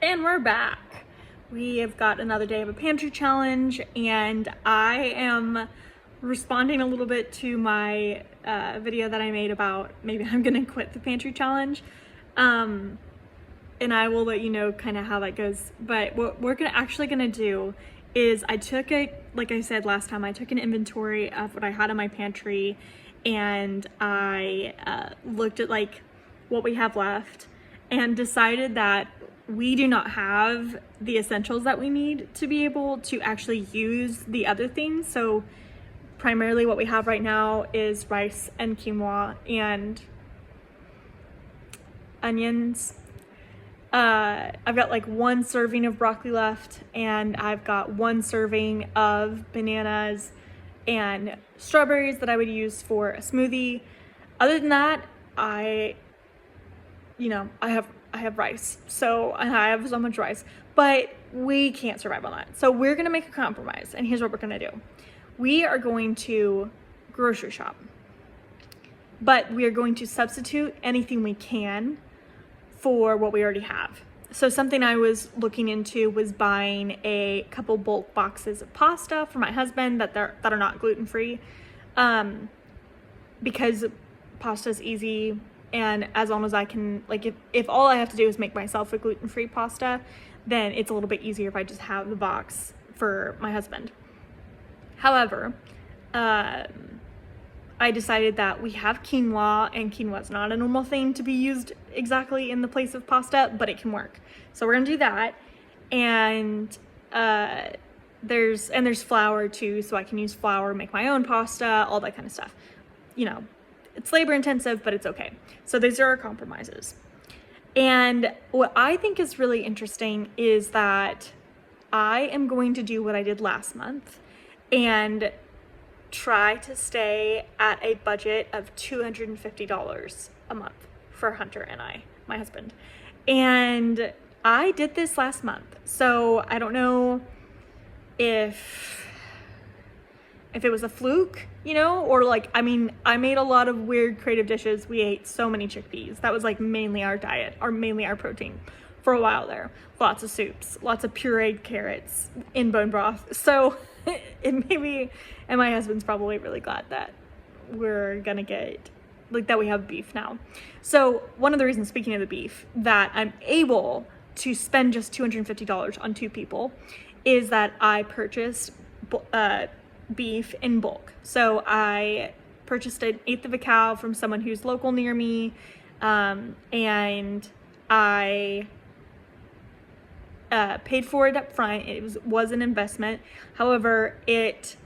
And we're back. We have got another day of a pantry challenge, and I am responding a little bit to my video that I made about maybe I'm gonna quit the pantry challenge. And I will let you know kind of how that goes. But what we're actually gonna do is like I said last time, I took an inventory of what I had in my pantry, and I looked at like what we have left and decided that we do not have the essentials that we need to be able to actually use the other things. So primarily what we have right now is rice and quinoa and onions. I've got like one serving of broccoli left, and I've got one serving of bananas and strawberries that I would use for a smoothie. Other than that, I have rice, so I have so much rice, but we can't survive on that. So we're gonna make a compromise, and here's what we're gonna do. We are going to grocery shop, but we are going to substitute anything we can for what we already have. So something I was looking into was buying a couple bulk boxes of pasta for my husband that are not gluten-free, because pasta is easy. And as long as I can, like, if all I have to do is make myself a gluten-free pasta, then it's a little bit easier if I just have the box for my husband. However, I decided that we have quinoa, and quinoa is not a normal thing to be used exactly in the place of pasta, but it can work. So we're gonna do that. And there's flour too, so I can use flour, make my own pasta, all that kind of stuff. It's labor intensive, but it's okay. So these are our compromises. And what I think is really interesting is that I am going to do what I did last month and try to stay at a budget of $250 a month for Hunter and my husband. And I did this last month. So I don't know if it was a fluke, or like, I made a lot of weird creative dishes. We ate so many chickpeas. That was like mainly our diet, or mainly our protein for a while there. Lots of soups, lots of pureed carrots in bone broth. So it made me, and my husband's probably really glad that we're gonna get, like, that we have beef now. So one of the reasons, speaking of the beef, that I'm able to spend just $250 on two people is that I purchased beef in bulk. So I purchased an eighth of a cow from someone who's local near me, and I paid for it up front. It was an investment. However, it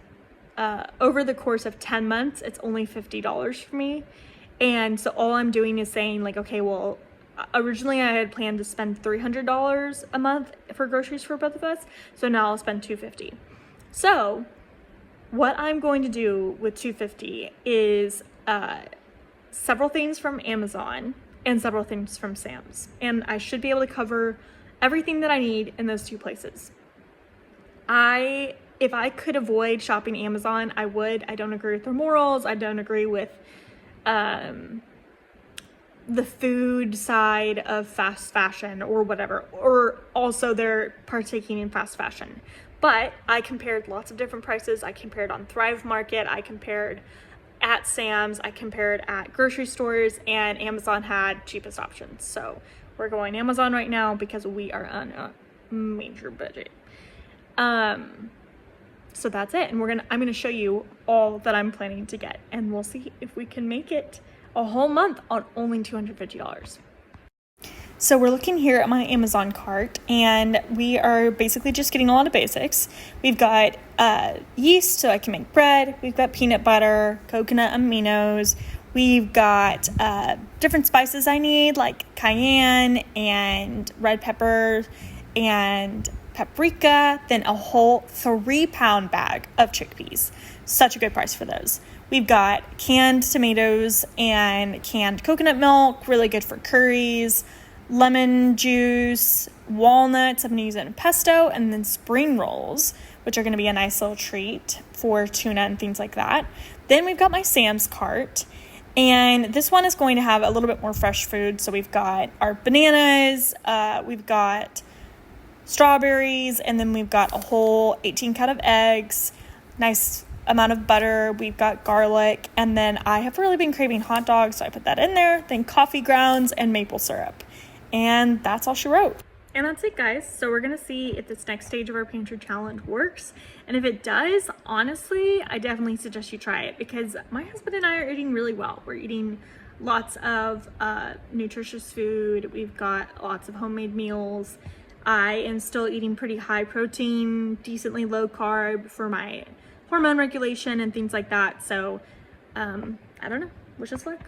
over the course of 10 months, it's only $50 for me. And so all I'm doing is saying, like, okay, well, originally I had planned to spend $300 a month for groceries for both of us. So now I'll spend $250. So what I'm going to do with $250 is several things from Amazon and several things from Sam's. And I should be able to cover everything that I need in those two places. If I could avoid shopping Amazon, I would. I don't agree with their morals. I don't agree with the food side of fast fashion or whatever, or also they're partaking in fast fashion. But I compared lots of different prices. I compared on Thrive Market, I compared at Sam's, I compared at grocery stores, and Amazon had cheapest options. So we're going Amazon right now because we are on a major budget. So that's it. And I'm gonna show you all that I'm planning to get, and we'll see if we can make it a whole month on only $250. So we're looking here at my Amazon cart, and we are basically just getting a lot of basics. We've got yeast so I can make bread. We've got peanut butter, coconut aminos. We've got different spices I need, like cayenne and red pepper and paprika, then a whole 3-pound bag of chickpeas. Such a good price for those. We've got canned tomatoes and canned coconut milk, really good for curries. Lemon juice, walnuts, I'm going to use it in pesto, and then spring rolls, which are going to be a nice little treat for tuna and things like that. Then we've got my Sam's cart, and this one is going to have a little bit more fresh food. So we've got our bananas, we've got strawberries, and then we've got a whole 18 count of eggs, nice amount of butter, we've got garlic, and then I have really been craving hot dogs, so I put that in there, then coffee grounds and maple syrup. And that's all she wrote. And that's it, guys. So we're gonna see if this next stage of our pantry challenge works. And if it does, honestly, I definitely suggest you try it, because my husband and I are eating really well. We're eating lots of nutritious food. We've got lots of homemade meals. I am still eating pretty high protein, decently low carb for my hormone regulation and things like that. So I don't know, wish us luck.